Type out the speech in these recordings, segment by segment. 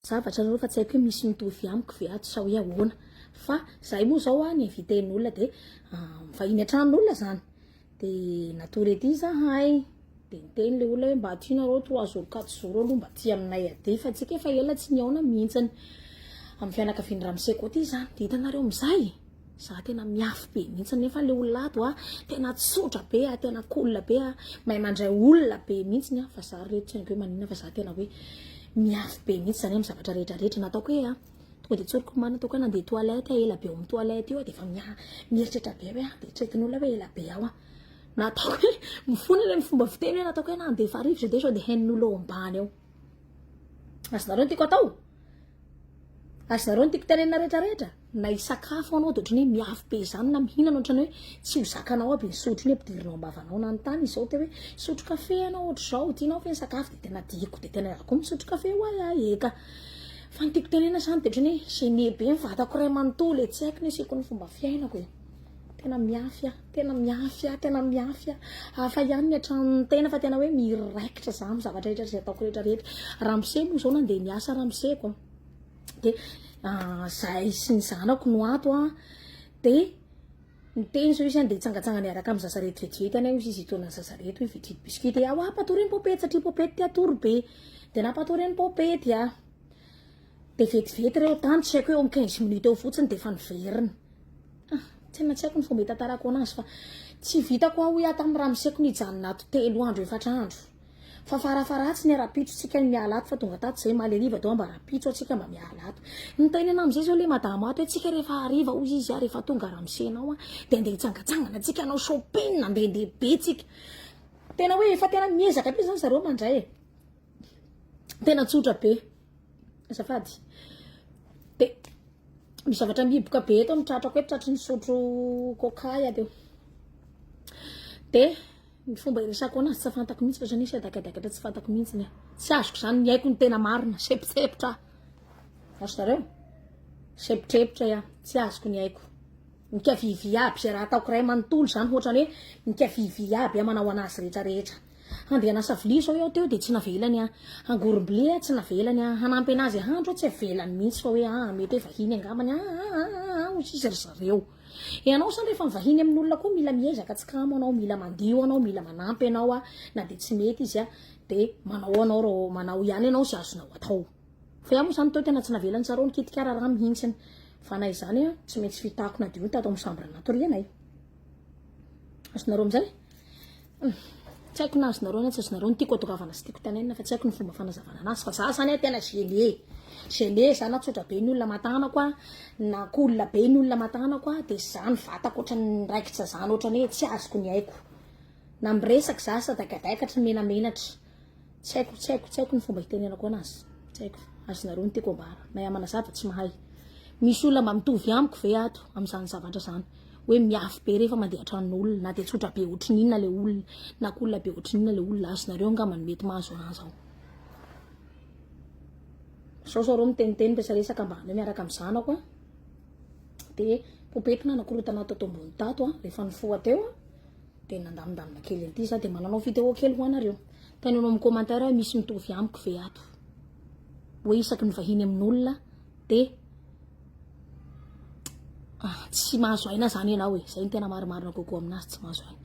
zavatra nareo fa tsy haiko hoe misy mitovy amiko ve ato sa hoe ahoana fa zahay moa zao a ny inviten'olona de mivahiny antranon'olona zany de natory ety zahay de niteny le olona hoe mba aty nareo 3 jours 4 jours aloha mba aty aminay aty fa tsika efa ela tsy niaona mihitsiny amin'ny fianakavian'ny Ramose koa ty zany de hitanareo amizay za tena miafy be mihitsy nefa le olona ato a tena tsotra be a tena cool be a mahay mandray olona be mihitsy a fa za reto tsy hoe maninona fa za tena hoe miafy be mihitsy zany amin'ny zavatra rehetrarehetra nataoko hoe a tonga de tsoriko mana ataoko hoe nandeha toilette ela be amin'ny toilette io de efa mieritreritra be hoe de tretin'olona hoe ela be ao a nataoko hoe mifona le fomba fiteny hoe nataoko hoe nandeha farivotra de sao de henon'olo ao ambany ao asinareo tiako atao asinareo tiako tenenina rehetrarehetra na isakafo anao de ohatrany hoe miafy be zany na mihinana ohatrany hoe tsy ho zakanao aby ny sotrony hoe ampidirinao ambavanao na antany izao te hoe sotro kafe anao ohatr'izao tianao fe ny sakafo de tena tiako de tena ako misotro kafe hoay eka fa ny tiako tenena zany de ohatrany hoe genie be ny vatako ray manontolo e tsy haiko ny siko ny fomba fiainako e tena miafy tena miafy hafa ihany ny hatrany tena fa tena hoe miraikitra za amin'ny zavatra rehetra zay ataoko rehetrarehetra Ramose moa zao nandeha niasa Ramose ko de zahay sy ny zanako no ato a de niteny zao izy de hitsangatsangana araka amin'ny zazarety vetivety any izy hitona zazarety hoe vitivity biscuit de ao patoreny popety satria popety tia tory be de napatoreny popety a de vetivety reo tany tsy haiko hoe eo amin'ny 15 minutes eo fotsiny de fa niverina tena tsy haiko ny fomba hitantarako anazy fa tsy vitako ao hoe tamin'ny Ramoseko nijanona ato 3 andro 4 andro fa farafaratsy ny arapitsotsika ny miala ato fa tonga tato zay maleriva dao mba rapitso atsika mba miala ato nitenena amizay zao le madamo ato hoe tsika rehefa ariva ozy izy a rehefa tonga Ramosenao a de andeha hitsangatsangana tsika anao shopping andeha be tsika tena hoe efa tena miezaka be zany zareo mandray e tena tsotra be azafady de misy zavatra miboka be eto mitratrako hoe tratry ny sotro coca teo de ny fomba iresako anazy tsy fantako mihitsy fa zany adakadakatra tsy fantako mihitsy ny tsy azoko zany ny haiko ny tena marina sepitrepitra azonareo sepitrepitra ya tsy azoko ny haiko mikavivy aby zay raha ataoko ray manontolo zany ohatrany hoe mikavivy aby manao anazy rehetrarehetra andeha anasa vilia zao eo teo de tsy navelany angorom-bilia tsy navelany hanampy anazy ahandro tsy avelany mihitsy fa hoe mety hoe vahiny angambany ozy ry zareo anao zany rehefa mivahiny amin'olona koa mila miezaka tsy kamo anao mila mandio anao mila manampy anao na de tsy mety izy de manao anao ro manao ihany anao sy azonao atao fa iaho moa zany teo tena tsy navelany tsara ny kitikara raha mihitsiny fa nay zany tsy maintsy fitako na dio tato amin'ny chambre natorianay azonareo amizay tsy haiko na azonareo na tsy azonareo ny tiako atokavana sy tiako tanenina fa tsy haiko ny fomba fanazavana anazy fa za zany tena genie za na tsotra be ny olona matanako na kolona be ny olona matanako de zany vatako ohatrany raikitra zany ohatrany hoe tsy azoko ny haiko na miresaka za sadakadaikatra menamenatra tsy haiko ny fomba hitenenako anazy tsy haiko azonareo ny tiako ambara mahay manazava tsy mahay misy olona mba mitovy amiko ve ato amin'izany zavatra zany hoe miafy be rehefa mandeha antranon'olona na de tsotra be ohatrin'inona le olona na kolona be ohatrin'inona le olona azonareo angamba ny mety mahazo anazy ao sao reo miteniteny mpesaresaka mba le miaraka amin'ny zanako de popetina nakorotana ato ambony tato rehefa nifoha teo de nandamindamina kely an'ity za de mananao vidéo kely ho anareo tany anao amin'ny commentaire misy mitovy amiko ve ato hoe isaky ny vahiny amin'olona de tsy mahazo aina zany ianao zay ny tena marimarina kokoa aminazy tsy mahazo aina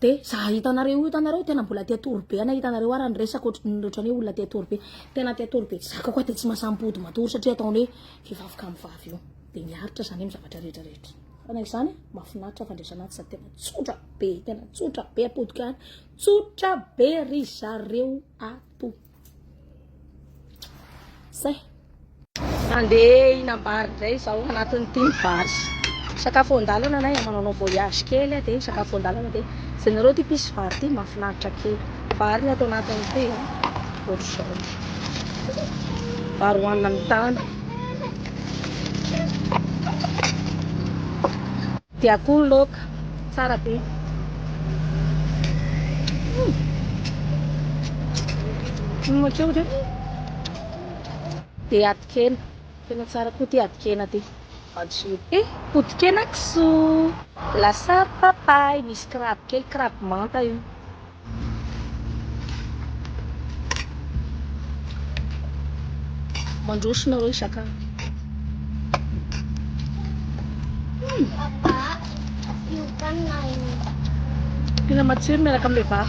de za hitanareo tena mbola tia tory be ana hitanareo ara ny resaka ohatrany hoe olona tia tory be tena tia tory be zaka koa de tsy mahasampody matory satria ataony hoe fivavaka amin'ny vavy io de miaritra zany amin'ny zavatra rehetrarehetra fa nay zany mahafinaritra fandraisanazy sady tena tsotra be apodika any tsotra be ry zareo ato zay andeha inambary zay zao anatin'ny tiny vary sakafo andalana nay mananao voyage kely de sakafo andalana de zay nareo ty pisy vary ty mahafinaritra kely vary atao anatin'ny ty ohatr'izao vary hoanina amin'ny tany de akoho laoka tsara be de atikena tena tsara koa ty atikena ty potikena kisoa lasary papay misy kraby kely kraby manta io mandrosinareo isaka tena matsiro miaraka am'le vava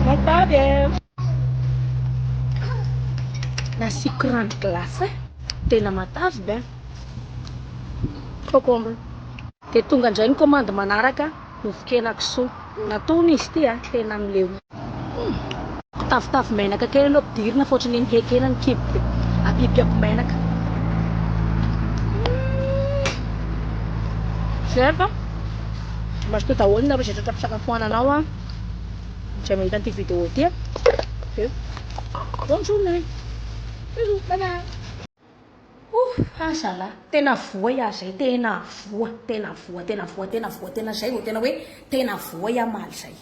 matavy nasiko rano glasy tena matavy be concombre de tonga indray ny commande manaraka novokena kisoa natony izy ty tena am'le tafitafy menaka kely aloha ampidirina fotrany iny kekena ny kibo de apipiapo menaka zay fa mazotoa daholo nareo zay tratra fisakafoananao zay mahita an'ity vidéo ty bonne journée bisous bye bye asala tena voa iah zay tena voa tena voa tena voa tena voa tena zay vo tena hoe tena voa iah maly zay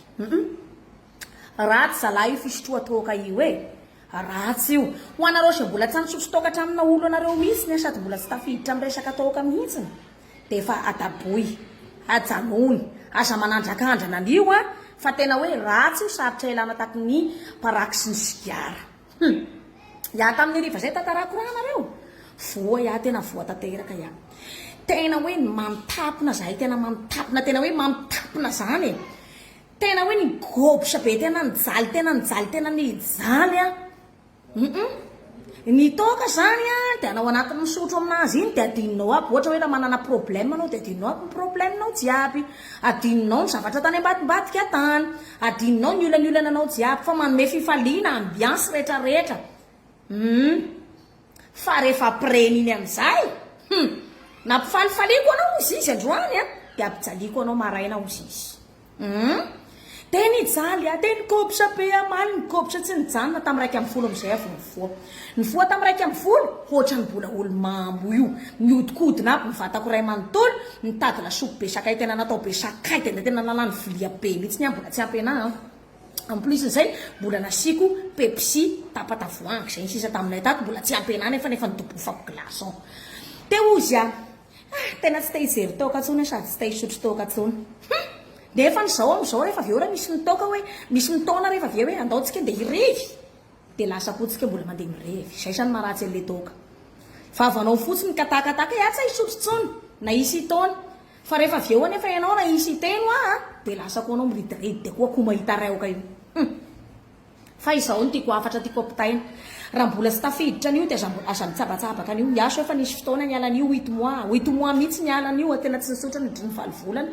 ratsy zalahy io fisotroa toka io ratsy io ho anareo se mbola tsy nisotro tokatra amina olo anareo mihitsy sady mbola tsy tafiditra amy resaka toka mihitsiny de efa adaboy ajanony aza manandrakandrana an'io fa tena hoe ratsy io sarotra ilana taky ny paraky sy ny sigara ia tamin'ny riva zay tantarako raha nareo voa ia tena voa tanteraka ia tena hoe mamitapina zahay tena mamitapina tena hoe mamitapina zany tena hoe ny gôbsa be tena nijaly tena nijaly ny toka zany de anao anatin'ny misotro aminazy iny de adininao aby ohatra hoe raha manana problème anao de adininao aby ny problèmenao jiaby adininao ny zavatra tany ambadimbadika tany adininao ny olana anao jiaby fa manome fifaliana ambiance rehetrarehetra fa rehefa preniny am'izay nampifalifaliako anao ozy izy androany de ampijaliko anao maraina ozy izy teny ijaly teny gôbsa be amaly ny gôbsa tsy nijanona tamy raiky amby folo am'izay avy ny voa tamy raiky amby folo ohatra ny bola olo mambo io miodikodina aby mivatako ray manontolo nitady lasopy be sakay tena natao be sakay tena tena nalany vilia be mihitsy ny mbola tsy ampena en plus zay mbola nasiko pepsi tapatavoangy zay sisa taminay tato mbola tsy ampena nefa nidobofako glaçon te ozy tena tsy te hijery toka tsony sady tsy te hisotro toka tsony nefa nizao am'izao rehefa aveo raha misy nitoka hoe misy nitaona rehefa aveo hoe andaotsika de irevy de lasa kotsika mbola mandeha mirevy zay sany maharatsy an'le toka fa avanao fotsiny katakataka tsy hisotro tsony na isy itaony fa rehefa aveo anefa ianao na isy iteno de lasa ko anao miridiridy de koa mahita raoka io fa izao ny tiako afatra tiako ampitaina raha mbola tsy tafiditra an'io de aza mitsabatsabaka an'io iaso efa nisy fotoana ny alan'io 8 mois mihitsy ny alan'io tena tsy nisotra nidriny valo volana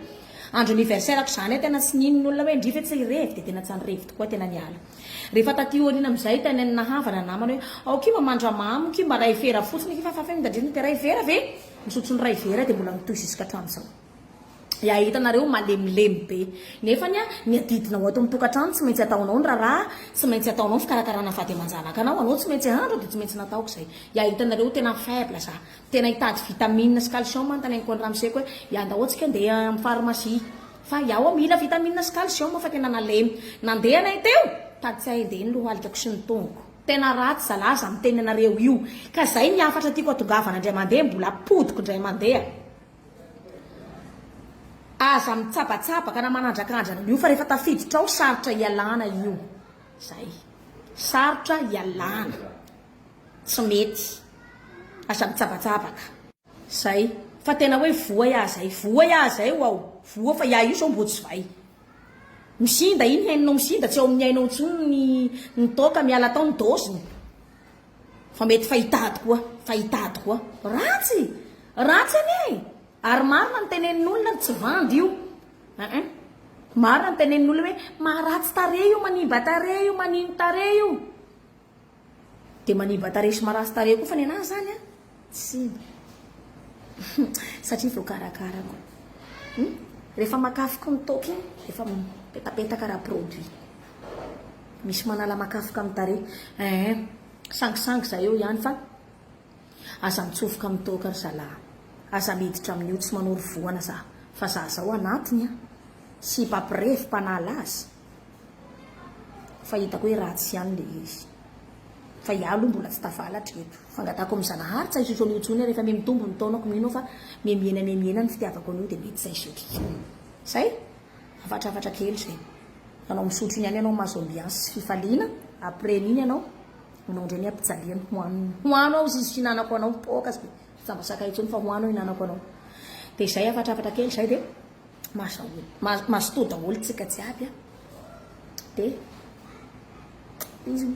andro anniversaire-ako zany tena tsy ninin'olona hoe ndrify tsy irevy de tena tsy anirevy tokoa tena niala rehefa tatio anina am'izay tena nahavana namana hoe ao kiva mandramamo kiva ray vera fotsiny kifa fafe midandrina de ray vera ve misotro ny ray vera de mbola mitoy ziska hatramin'izao ia hitanareo malemilemy be nefa ny adidinao ato mitokantrano tsy maintsy ataonao ny raharaha tsy maintsy ataonao fikarakarana vady aman-janaka anao anao tsy maintsy andro de tsy maintsy nataoko zay ia hitanareo tena faible za tena hitady vitamine sy calcium antanainiko any ramseko hoe iandahoantsika andeha amin'ny pharmacie fa iaho mila vitamine sy calcium fa tena nalemy nandeha anay teo tady tsy ahy andeha ny lohalitako sy ny tongoko tena ratsy zalaza amin'ny teny anareo io ka zay ny afatra tiako atongavana indray mandeha mbola podiko indray mandeha aza mitsapatsapaka na manandrakandrana io fa rehefa tafiditra ao sarotra ialana io zay sarotra ialana tsy mety aza mitsapatsapaka zay fa tena hoe voa iah zay ao voa fa ia io zao mbo tsy vai misinda iny hainao misinda tsy ao amin'ny ainao ntsony ny toka miala tao ny dosiny fa mety fahitady koa ratsy anie ary marina ny tenenin'olona tsy vandy io marina ny tenenin'olona hoe maharatsy tare io manimba tare io manino tare io de manimba tare sy maharatsy tare koa fa ny anazy zany tsy satria voakarakarako rehefa makafika ny toka iny rehefa petapetaka raha produit misy manala makafika amin'ny tare sangisangy za eo ihany fa aza mitsofoka amin'ny toka ry zalahy aza miditra amin'io tsy manoro voana za fa za zao anatiny sy pampirefy mpanala azy fa hitako hoe ratsy ihany le izy fa ia aloha mbola tsy tafalatra eto fangatako am'zanahary tsy ahisotro an'io tsony rehefa mitombo ny taonako minao fa miamiena ny fitiavako an'io de mety tsy ahisotro tsony zay afatrafatra kely zay anao misotro iny ihany ianao mahazo ambiance sy fifaliana après n'iny ianao anao ndray ny ampijaliany hoano ao izy hinanako anao poka sy samba sakay intsony fa hoano hinanako anao dia izay afatrafatra kely izay dia mazoto daholo tsika jiaby a dia izy